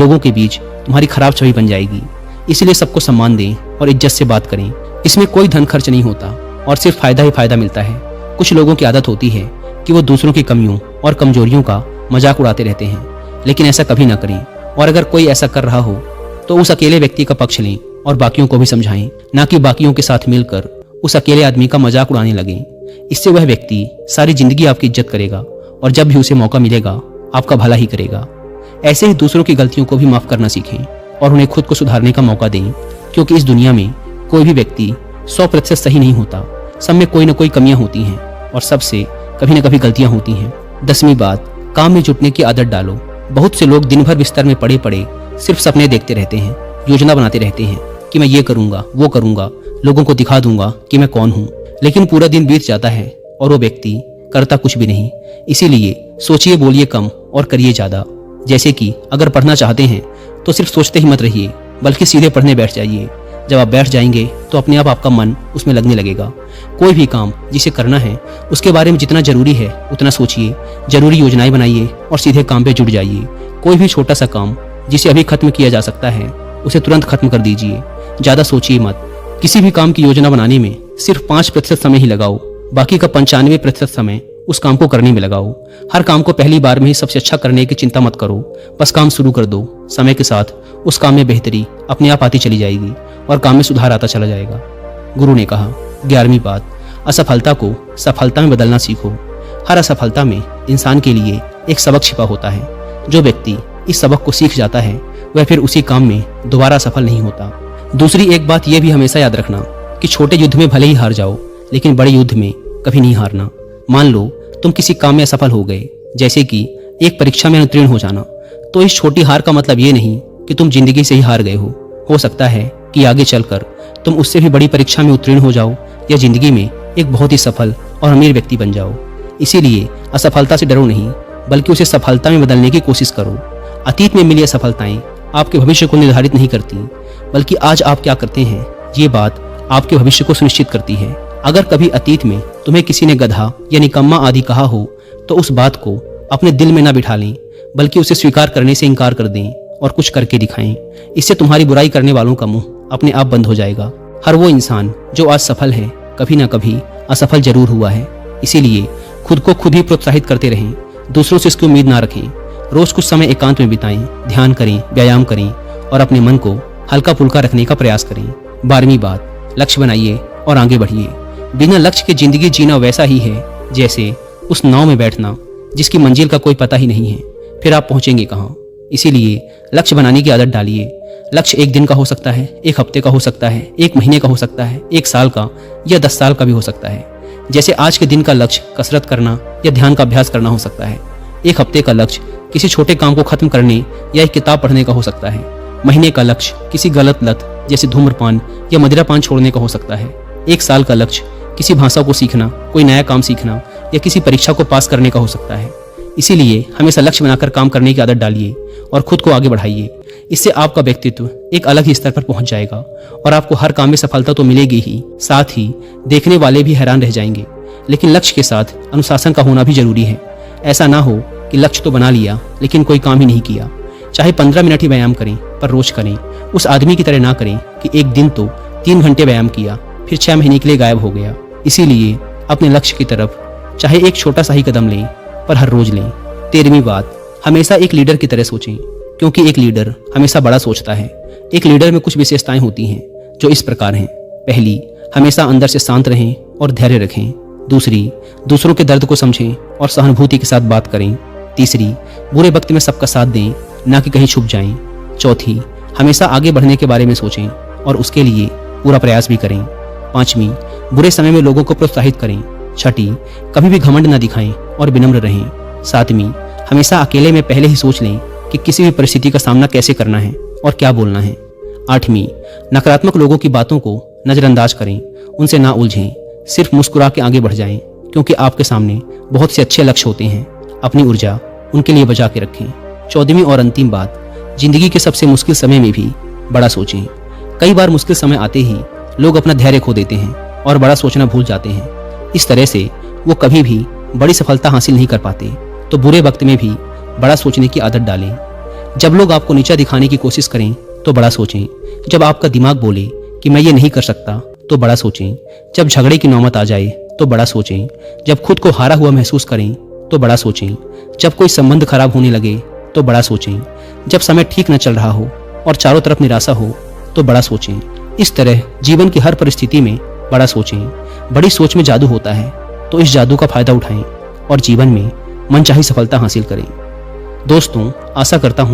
लोगों के बीच तुम्हारी खराब छवि बन जाएगी। इसलिए सबको सम्मान दें और इज्जत से बात करें। इसमें कोई धन खर्च नहीं होता और सिर्फ फायदा ही फायदा मिलता है। कुछ लोगों की आदत होती है कि वो दूसरों की कमियों और कमजोरियों का मजाक उड़ाते रहते हैं, लेकिन ऐसा कभी ना करें। और अगर कोई ऐसा कर रहा हो तो उस अकेले व्यक्ति का पक्ष लें और बाकियों को भी समझाएं, ना कि बाकियों के साथ मिलकर उस अकेले आदमी का मजाक उड़ाने लगें। इससे वह व्यक्ति सारी जिंदगी आपकी इज्जत करेगा और जब भी उसे मौका मिलेगा आपका भला ही करेगा। ऐसे ही दूसरों की गलतियों को भी माफ करना सीखें और उन्हें खुद को सुधारने का मौका दें, क्योंकि इस दुनिया में कोई भी व्यक्ति 100% सही नहीं होता। सब में कोई ना कोई कमियां होती हैं और सबसे कभी ना कभी गलतियां होती हैं। 10वीं बात, काम में जुटने की आदत डालो। बहुत से लोग दिन भर बिस्तर में पड़े पड़े सिर्फ सपने देखते रहते हैं, योजना बनाते रहते हैं कि मैं ये करूंगा, वो करूंगा, लोगों को दिखा दूंगा कि मैं कौन हूं। लेकिन पूरा दिन बीत जाता है और वो व्यक्ति करता कुछ भी नहीं। इसीलिए सोचिए, बोलिए कम और करिए ज्यादा। जैसे कि अगर पढ़ना चाहते हैं तो सिर्फ सोचते ही मत रहिए, बल्कि सीधे पढ़ने बैठ जाइए। जब आप बैठ जाएंगे तो अपने आप आपका मन उसमें लगने लगेगा। कोई भी काम जिसे करना है उसके बारे में जितना जरूरी है उतना सोचिए, जरूरी योजनाएं बनाइए और सीधे काम पे जुट जाइए। कोई भी छोटा सा काम जिसे अभी खत्म किया जा सकता है उसे तुरंत खत्म कर दीजिए। ज्यादा सोचिए मत। किसी भी काम की योजना बनाने में सिर्फ 5% समय ही लगाओ, बाकी का 95% समय उस काम को करने में लगाओ। हर काम को पहली बार में ही सबसे अच्छा करने की चिंता मत करो, बस काम शुरू कर दो। समय के साथ उस काम में बेहतरी अपने आप आती चली जाएगी और काम में सुधार आता चला जाएगा। गुरु ने कहा। 11वीं बात, असफलता को सफलता में बदलना सीखो। हर असफलता में इंसान के लिए एक सबक छिपा होता है। जो व्यक्ति इस सबक को सीख जाता है वह फिर उसी काम में दोबारा सफल नहीं होता। दूसरी एक बात यह भी हमेशा याद रखना कि छोटे युद्ध में भले ही हार जाओ, लेकिन बड़े युद्ध में कभी नहीं हारना। मान लो तुम किसी काम में असफल हो गए, जैसे कि एक परीक्षा में अनुत्तीर्ण हो जाना, तो इस छोटी हार का मतलब ये नहीं कि तुम जिंदगी से ही हार गए हो। हो सकता है कि आगे चलकर तुम उससे भी बड़ी परीक्षा में उत्तीर्ण हो जाओ या जिंदगी में एक बहुत ही सफल और अमीर व्यक्ति बन जाओ। इसीलिए असफलता से डरो नहीं, बल्कि उसे सफलता में बदलने की कोशिश करो। अतीत में मिली असफलताएं आपके भविष्य को निर्धारित नहीं करती, बल्कि आज आप क्या करते हैं ये बात आपके भविष्य को सुनिश्चित करती है। अगर कभी अतीत में तुम्हें किसी ने गधा या निकम्मा आदि कहा हो तो उस बात को अपने दिल में ना बिठा लें, बल्कि उसे स्वीकार करने से इनकार कर दें और कुछ करके दिखाएं। इससे तुम्हारी बुराई करने वालों का मुंह अपने आप बंद हो जाएगा। हर वो इंसान जो आज सफल है कभी ना कभी असफल जरूर हुआ है। इसीलिए खुद को खुद ही प्रोत्साहित करते रहें, दूसरों से इसकी उम्मीद ना रखें। रोज कुछ समय एकांत में बिताएं, ध्यान करें, व्यायाम करें और अपने मन को हल्का फुल्का रखने का प्रयास करें। 12वीं बात, लक्ष्य बनाइए और आगे बढ़िए। बिना लक्ष्य के जिंदगी जीना वैसा ही है जैसे उस नाव में बैठना जिसकी मंजिल का कोई पता ही नहीं है, फिर आप पहुंचेंगे कहाँ। इसीलिए लक्ष्य बनाने की आदत डालिए। लक्ष्य 1 दिन का हो सकता है, 1 हफ्ते का हो सकता है, 1 महीने का हो सकता है, 1 साल का या 10 साल का भी हो सकता है। जैसे आज के दिन का लक्ष्य कसरत करना या ध्यान का अभ्यास करना हो सकता है। 1 हफ्ते का लक्ष्य किसी छोटे काम को खत्म करने या एक किताब पढ़ने का हो सकता है। महीने का लक्ष्य किसी गलत लत जैसे धूम्रपान या मदिरापान छोड़ने का हो सकता है। 1 साल का लक्ष्य किसी भाषा को सीखना, कोई नया काम सीखना या किसी परीक्षा को पास करने का हो सकता है। इसीलिए हमेशा लक्ष्य बनाकर काम करने की आदत डालिए और खुद को आगे बढ़ाइए। इससे आपका व्यक्तित्व एक अलग ही स्तर पर पहुंच जाएगा और आपको हर काम में सफलता तो मिलेगी ही, साथ ही देखने वाले भी हैरान रह जाएंगे। लेकिन लक्ष्य के साथ अनुशासन का होना भी जरूरी है। ऐसा ना हो कि लक्ष्य तो बना लिया लेकिन कोई काम ही नहीं किया। चाहे 15 मिनट ही व्यायाम करें, पर रोज करें। उस आदमी की तरह ना करें कि एक दिन तो 3 घंटे व्यायाम किया फिर 6 महीने के लिए गायब हो गया। इसीलिए अपने लक्ष्य की तरफ चाहे एक छोटा सा ही कदम लें, पर हर रोज लें। 13वीं बात, हमेशा एक लीडर की तरह सोचें, क्योंकि एक लीडर हमेशा बड़ा सोचता है। एक लीडर में कुछ विशेषताएं होती हैं जो इस प्रकार हैं। पहली, हमेशा अंदर से शांत रहें और धैर्य रखें। दूसरी, दूसरों के दर्द को समझें और सहानुभूति के साथ बात करें। तीसरी, बुरे वक्त में सबका साथ दें, ना कि कहीं छुप जाएं। चौथी, हमेशा आगे बढ़ने के बारे में सोचें और उसके लिए पूरा प्रयास भी करें। 5वीं, बुरे समय में लोगों को प्रोत्साहित करें। 6ठी, कभी भी घमंड न दिखाएं और विनम्र रहें। 7वीं, हमेशा अकेले में पहले ही सोच लें कि किसी भी परिस्थिति का सामना कैसे करना है और क्या बोलना है। 8वीं, नकारात्मक लोगों की बातों को नजरअंदाज करें, उनसे ना उलझें, सिर्फ मुस्कुरा के आगे बढ़ जाएं, क्योंकि आपके सामने बहुत से अच्छे लक्ष्य होते हैं। अपनी ऊर्जा उनके लिए बचा के रखें। 14वीं और अंतिम बात, जिंदगी के सबसे मुश्किल समय में भी बड़ा सोचें। कई बार मुश्किल समय आते ही लोग अपना धैर्य खो देते हैं और बड़ा सोचना भूल जाते हैं। इस तरह से वो कभी भी बड़ी सफलता हासिल नहीं कर पाते। तो बुरे वक्त में भी बड़ा सोचने की आदत डालें। जब लोग आपको नीचा दिखाने की कोशिश करें तो बड़ा सोचें। जब आपका दिमाग बोले कि मैं ये नहीं कर सकता तो बड़ा सोचें। जब झगड़े की नौबत आ जाए तो बड़ा सोचें। जब खुद को हारा हुआ महसूस करें तो बड़ा सोचें। जब कोई संबंध खराब होने लगे तो बड़ा सोचें। जब समय ठीक न चल रहा हो और चारों तरफ निराशा हो तो बड़ा सोचें। इस तरह जीवन की हर परिस्थिति में बड़ा सोचें। बड़ी सोच में जादू होता है, तो इस जादू का फायदा उठाएं और जीवन में मनचाही सफलता हासिल करें। दोस्तों, आशा करता हूं